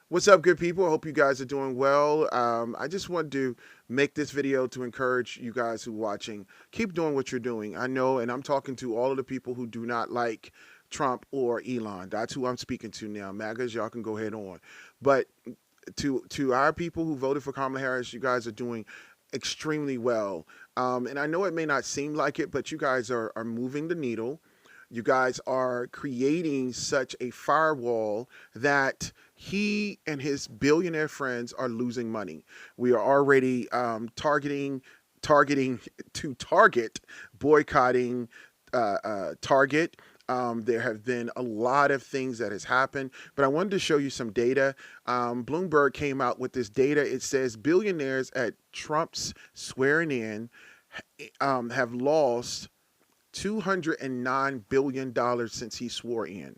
What's up, good people? I hope you guys are doing well. I just wanted to make this video to encourage you guys who are watching. Keep doing what you're doing. I know, and I'm talking to all of the people who do not like Trump or Elon. That's who I'm speaking to now. MAGAs, y'all can go ahead on. But to our people who voted for Kamala Harris, you guys are doing extremely well. And I know it may not seem like it, but you guys are moving the needle. You guys are creating such a firewall that he and his billionaire friends are losing money. We are already targeting to target boycotting Target. There have been a lot of things that has happened, but I wanted to show you some data. Bloomberg came out with this data. It says billionaires at Trump's swearing in have lost $209 billion since he swore in.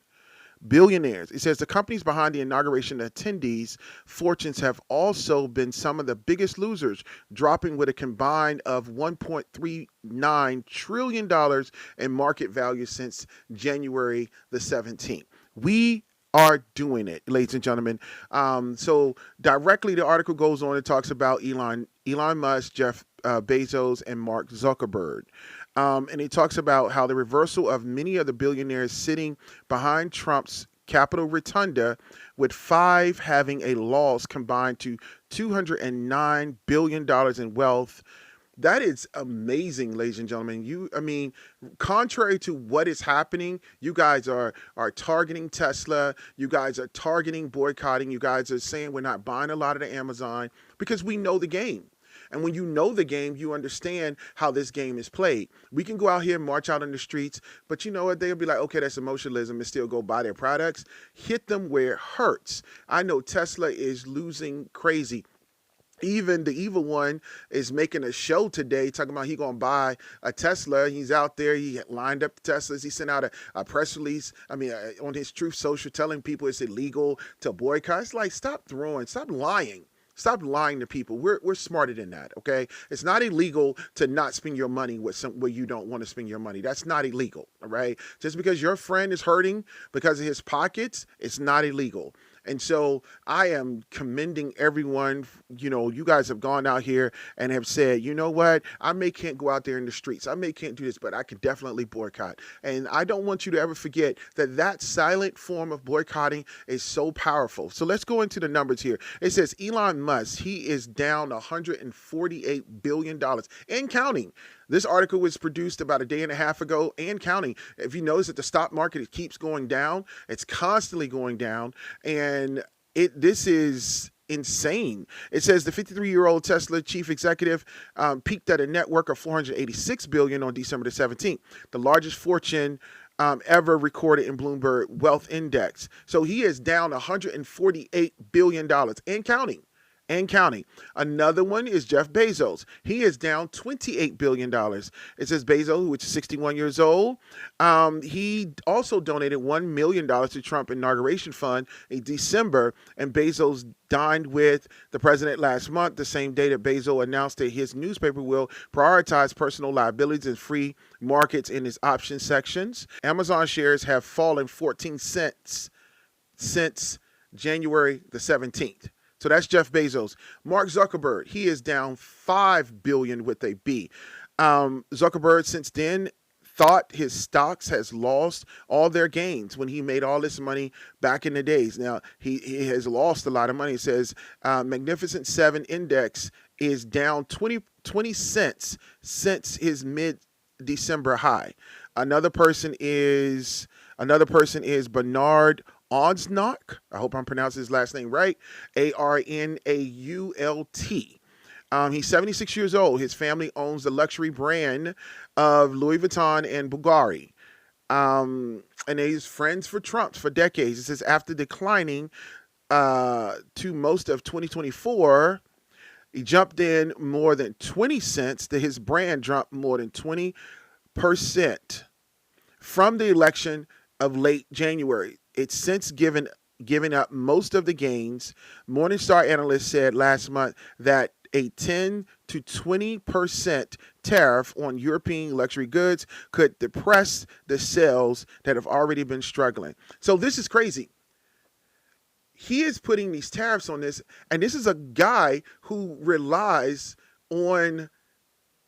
Billionaires. It says the companies behind the inauguration attendees' fortunes have also been some of the biggest losers, dropping with a combined of $1.39 trillion in market value since January the 17th. We are doing it, ladies and gentlemen. So directly, the article goes on and talks about Elon Musk, Jeff Bezos, and Mark Zuckerberg. And he talks about how the reversal of many of the billionaires sitting behind Trump's Capitol Rotunda, with five having a loss combined to $209 billion in wealth. That is amazing, ladies and gentlemen. Contrary to what is happening, you guys are targeting Tesla. You guys are targeting boycotting. You guys are saying we're not buying a lot of the Amazon because we know the game. And when you know the game, you understand how this game is played. We can go out here and march out on the streets, but you know what? They'll be like, okay, that's emotionalism, and still go buy their products. Hit them where it hurts. I know Tesla is losing crazy. Even the evil one is making a show today talking about he gonna buy a Tesla. He's out there. He lined up the Teslas. He sent out a press release. On his Truth Social, telling people it's illegal to boycott. It's like, stop lying. Stop lying to people. We're smarter than that, okay? It's not illegal to not spend your money where you don't want to spend your money. That's not illegal, all right? Just because your friend is hurting because of his pockets, it's not illegal. And so I am commending everyone. You guys have gone out here and have said, you know what? Can't go out there in the streets. Can't do this, but I can definitely boycott. And I don't want you to ever forget that silent form of boycotting is so powerful. So let's go into the numbers here. It says Elon Musk, he is down $148 billion and counting. This article was produced about a day and a half ago and counting. If you notice that the stock market, it keeps going down. It's constantly going down. And this is insane. It says the 53-year-old Tesla chief executive peaked at a net worth of $486 billion on December the 17th, the largest fortune ever recorded in Bloomberg Wealth Index. So he is down $148 billion and counting. Another one is Jeff Bezos. He is down $28 billion. It says Bezos, which is 61 years old. He also donated $1 million to Trump inauguration fund in December, and Bezos dined with the president last month, the same day that Bezos announced that his newspaper will prioritize personal liabilities and free markets in its option sections. Amazon shares have fallen 14 cents since January the 17th. So that's Jeff Bezos. Mark Zuckerberg, he is down $5 billion with a B. Zuckerberg since then thought his stocks has lost all their gains when he made all this money back in the days. Now, he has lost a lot of money. It says Magnificent 7 index is down 20 cents since his mid-December high. Another person is Bernard Onsnault. I hope I'm pronouncing his last name right. Arnault. He's 76 years old. His family owns the luxury brand of Louis Vuitton and Bulgari. And he's friends for Trump for decades. It says after declining to most of 2024, he jumped in more than 20 cents. His brand dropped more than 20% from the election of late January. It's since given up most of the gains. Morningstar analysts said last month that a 10 to 20% tariff on European luxury goods could depress the sales that have already been struggling. So this is crazy. he is putting these tariffs on this, and this is a guy who relies on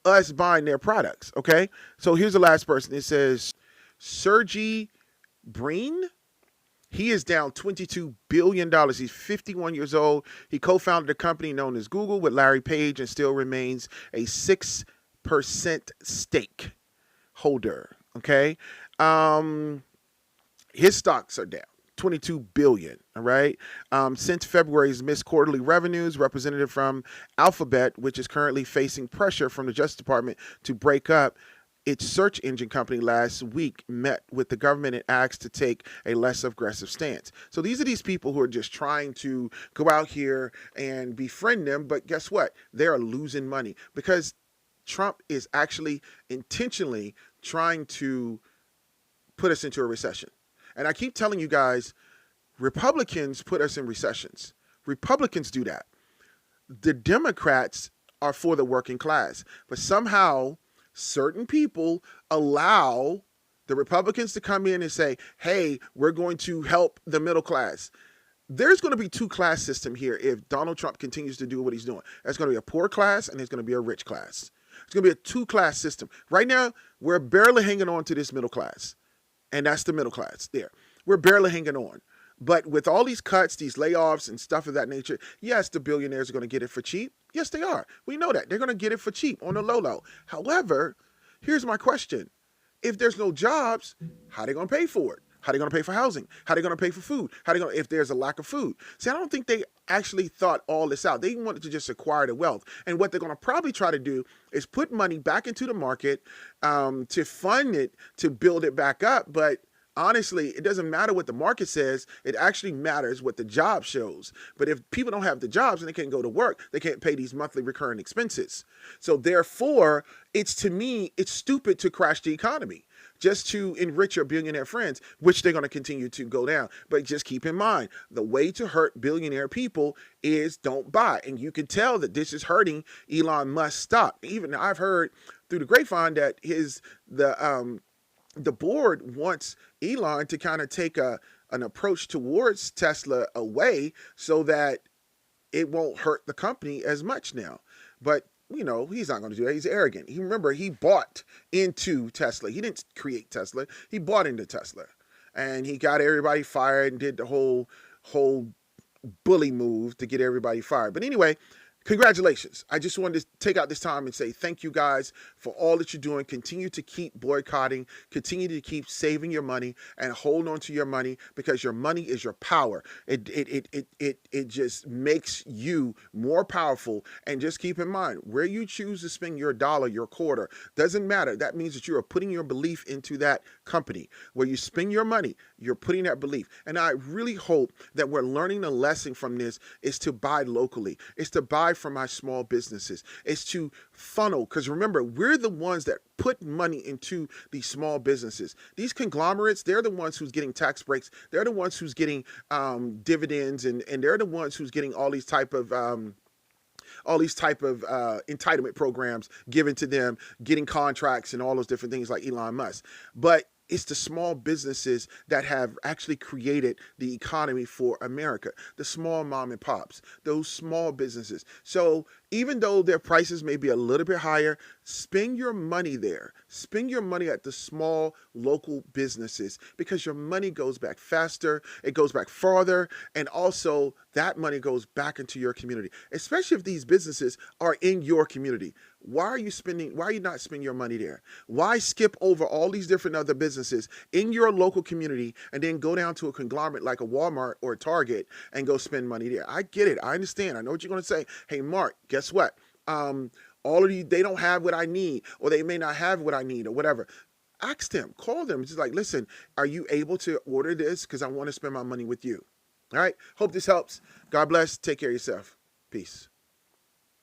us buying their products. Okay, so here's the last person. It says Sergey Brin. He is down $22 billion. He's 51 years old. He co-founded a company known as Google with Larry Page and still remains a 6% stake holder. Okay. His stocks are down 22 billion. All right. Since February's missed quarterly revenues, representative from Alphabet, which is currently facing pressure from the Justice Department to break up its search engine company, last week met with the government and asked to take a less aggressive stance. So these are these people who are just trying to go out here and befriend them. But guess what? They are losing money because Trump is actually intentionally trying to put us into a recession. And I keep telling you guys, Republicans put us in recessions. Republicans do that. The Democrats are for the working class. But somehow certain people allow the Republicans to come in and say, hey, we're going to help the middle class. There's going to be two-class system here if Donald Trump continues to do what he's doing. There's going to be a poor class and there's going to be a rich class. It's going to be a two-class system. Right now, we're barely hanging on to this middle class. And that's the middle class there. We're barely hanging on. But with all these cuts, these layoffs and stuff of that nature, yes, the billionaires are going to get it for cheap. Yes, they are. We know that. They're going to get it for cheap on the low. However, here's my question. If there's no jobs, how are they going to pay for it? How are they going to pay for housing? How are they going to pay for food? How are they going to, if there's a lack of food? See, I don't think they actually thought all this out. They wanted to just acquire the wealth. And what they're going to probably try to do is put money back into the market to fund it, to build it back up. But honestly, it doesn't matter what the market says. It actually matters what the job shows. But if people don't have the jobs and they can't go to work, they can't pay these monthly recurring expenses. So therefore, to me, it's stupid to crash the economy just to enrich your billionaire friends, which they're going to continue to go down. But just keep in mind, the way to hurt billionaire people is don't buy. And you can tell that this is hurting Elon Musk's stock. Even I've heard through the grapevine that the board wants Elon to kind of take an approach towards Tesla away so that it won't hurt the company as much now. But, you know, he's not going to do that. He's arrogant. Remember, he bought into Tesla. He didn't create Tesla. He bought into Tesla. And he got everybody fired and did the whole bully move to get everybody fired. But anyway, congratulations. I just wanted to take out this time and say thank you guys for all that you're doing. Continue to keep boycotting, continue to keep saving your money and hold on to your money because your money is your power. It just makes you more powerful. And just keep in mind, where you choose to spend your dollar, your quarter, doesn't matter. That means that you are putting your belief into that company. Where you spend your money, you're putting that belief. And I really hope that we're learning the lesson from this is to buy locally. It's to buy from our small businesses. It's to funnel, because remember, we're the ones that put money into these small businesses. These conglomerates, they're the ones who's getting tax breaks. They're the ones who's getting dividends, and they're the ones who's getting all these type of entitlement programs given to them, getting contracts and all those different things like Elon Musk. But it's the small businesses that have actually created the economy for America, the small mom and pops, those small businesses. So even though their prices may be a little bit higher, spend your money there. Spend your money at the small local businesses because your money goes back faster, it goes back farther, and also that money goes back into your community, especially if these businesses are in your community. Why are you not spending your money there? Why skip over all these different other businesses in your local community and then go down to a conglomerate like a Walmart or a Target and go spend money there? I get it. I understand. I know what you're going to say. Hey, Mark, guess what? All of you, they don't have what I need, or they may not have what I need, or whatever. Ask them, call them. It's just like, listen, are you able to order this? Because I want to spend my money with you. All right. Hope this helps. God bless. Take care of yourself. Peace.